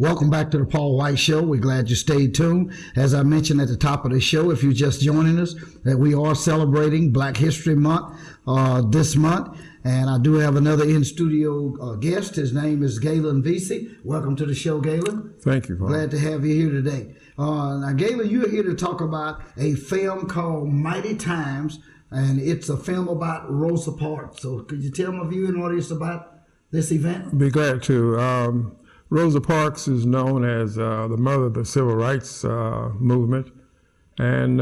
Welcome back to the Paul White Show. We're glad you stayed tuned. As I mentioned at the top of the show, if you're just joining us, that we are celebrating Black History Month this month. And I do have another in-studio guest. His name is Galen Vesey. Welcome to the show, Galen. Thank you, Paul. Glad to have you here today. Now, Galen, you're here to talk about a film called Mighty Times, and it's a film about Rosa Parks. So could you tell my viewing audience about this event? Be glad to. Rosa Parks is known as the mother of the civil rights movement, and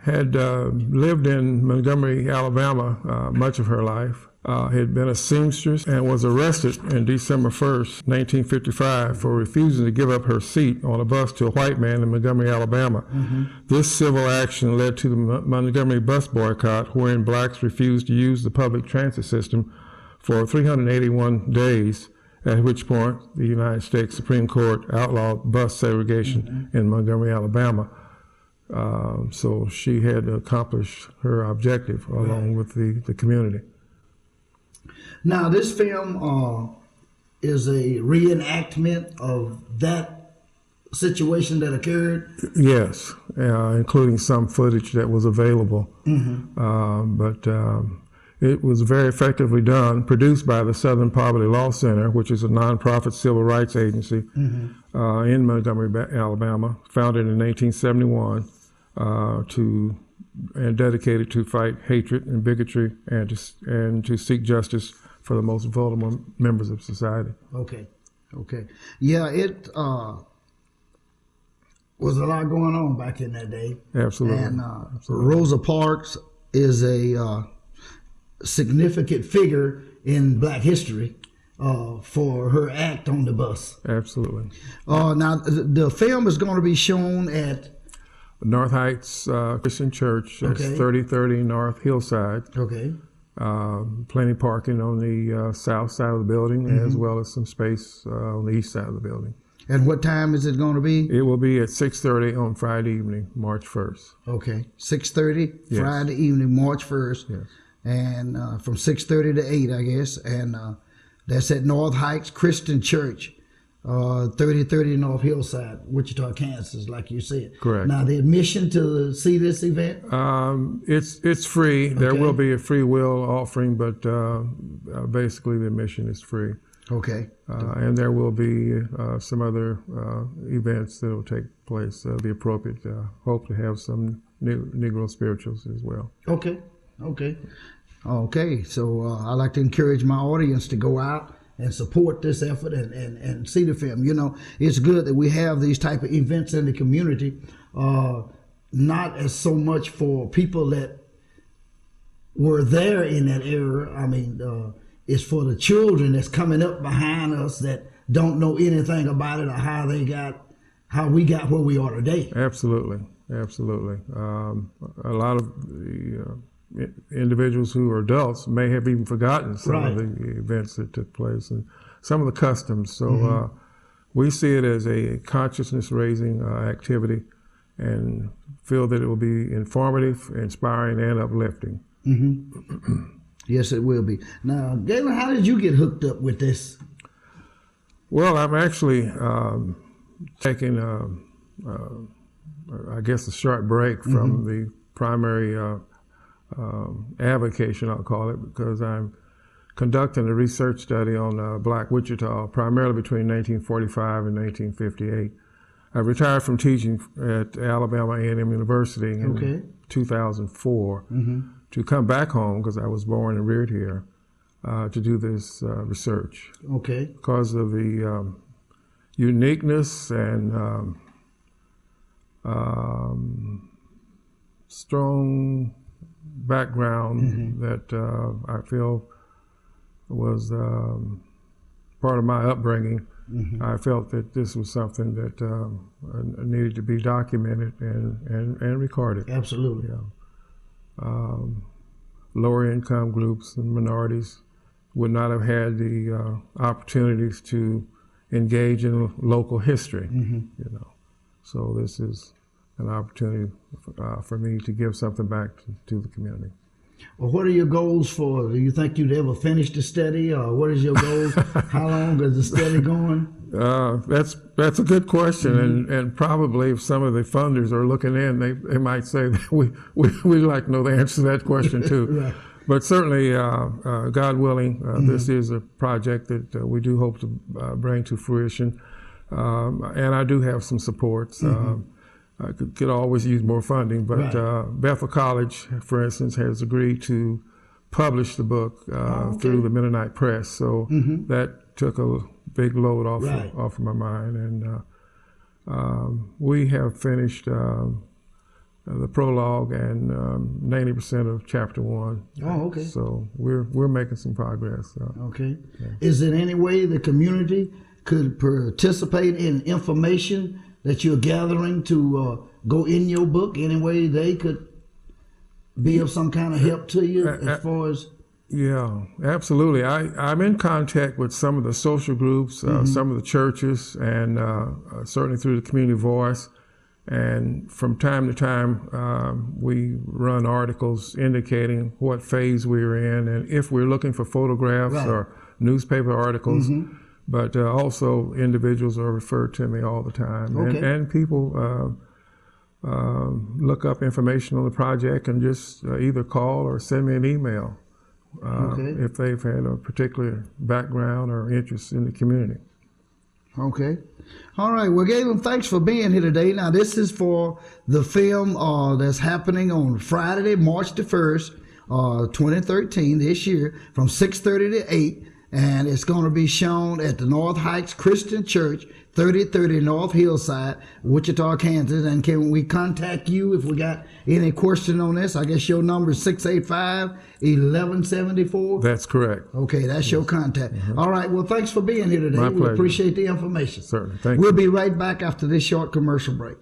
had lived in Montgomery, Alabama much of her life. Had been a seamstress and was arrested on December 1st, 1955 for refusing to give up her seat on a bus to a white man in Montgomery, Alabama. This civil action led to the Montgomery bus boycott, wherein blacks refused to use the public transit system for 381 days, at which point the United States Supreme Court outlawed bus segregation in Montgomery, Alabama. So she had to accomplish her objective along with the community. Now, this film is a reenactment of that situation that occurred? Yes, including some footage that was available. But it was very effectively done, produced by the Southern Poverty Law Center, which is a nonprofit civil rights agency in Montgomery, Alabama, founded in 1871 and dedicated to fight hatred and bigotry and to seek justice for the most vulnerable members of society. Okay. Yeah, it was a lot going on back in that day. Absolutely. And Absolutely. Rosa Parks is a significant figure in Black history for her act on the bus. Absolutely. Now, the film is going to be shown at North Heights Christian Church. It's Okay. 3030 North Hillside. Okay. Plenty parking on the south side of the building, as well as some space on the east side of the building. And what time is it going to be? It will be at 6:30 on Friday evening, March 1st. Okay, 6:30 Yes. Friday evening, March 1st. Yes. And from 6:30 to 8, I guess. And that's at North Heights Christian Church, 3030 North Hillside, Wichita, Kansas, like you said. Correct. Now, the admission to see this event? It's free. There Okay. will be a free will offering, but basically the admission is free. Okay. And there will be some other events that will take place. That'll be appropriate. Hope to have some Negro spirituals as well. Okay. So I like to encourage my audience to go out and support this effort and see the film. You know, it's good that we have these type of events in the community, not as so much for people that were there in that era. I mean, it's for the children that's coming up behind us that don't know anything about it or how we got where we are today. Absolutely. A lot of the individuals who are adults may have even forgotten some of the events that took place and some of the customs. So we see it as a consciousness-raising activity and feel that it will be informative, inspiring, and uplifting. Yes, it will be. Now, Galen, how did you get hooked up with this? Well, I'm actually taking, I guess, a short break from the primary avocation, I'll call it, because I'm conducting a research study on Black Wichita, primarily between 1945 and 1958. I retired from teaching at Alabama A&M University in 2004 to come back home, because I was born and reared here, to do this research. Okay. Because of the uniqueness and strong background that I feel was part of my upbringing. I felt that this was something that needed to be documented and recorded. Absolutely. Lower income groups and minorities would not have had the opportunities to engage in local history. You know, so this is an opportunity for me to give something back to the community. Well, what are your goals for? Do you think you'd ever finish the study, or what is your goals? How long is the study going? That's a good question, and probably if some of the funders are looking in, they might say that we'd like to know the answer to that question too. Right. But certainly, God willing, this is a project that we do hope to bring to fruition, and I do have some supports. I could always use more funding, but Right. Bethel College, for instance, has agreed to publish the book through the Mennonite Press, so that took a big load off Right. of my mind, and we have finished the prologue and 90% of chapter 1. Oh, okay. So we're making some progress. Okay. Is there any way the community could participate in information that you're gathering to go in your book? Any way they could be of some kind of help to you as far as? Yeah, absolutely. I'm in contact with some of the social groups, some of the churches, and certainly through the community voice. And from time to time, we run articles indicating what phase we're in and if we're looking for photographs Right. or newspaper articles. But also individuals are referred to me all the time. Okay. And people look up information on the project and just either call or send me an email. Okay. If they've had a particular background or interest in the community. Okay. All right. Well, Galen, thanks for being here today. Now, this is for the film that's happening on Friday, March the 1st, 2013, this year, from 6:30 to 8. And it's going to be shown at the North Heights Christian Church, 3030 North Hillside, Wichita, Kansas. And can we contact you if we got any question on this? I guess your number is 685-1174. That's correct. Okay, that's your contact. All right, well, thanks for being here today. My We pleasure. appreciate the information. Certainly. Thank We'll you. be right back after this short commercial break.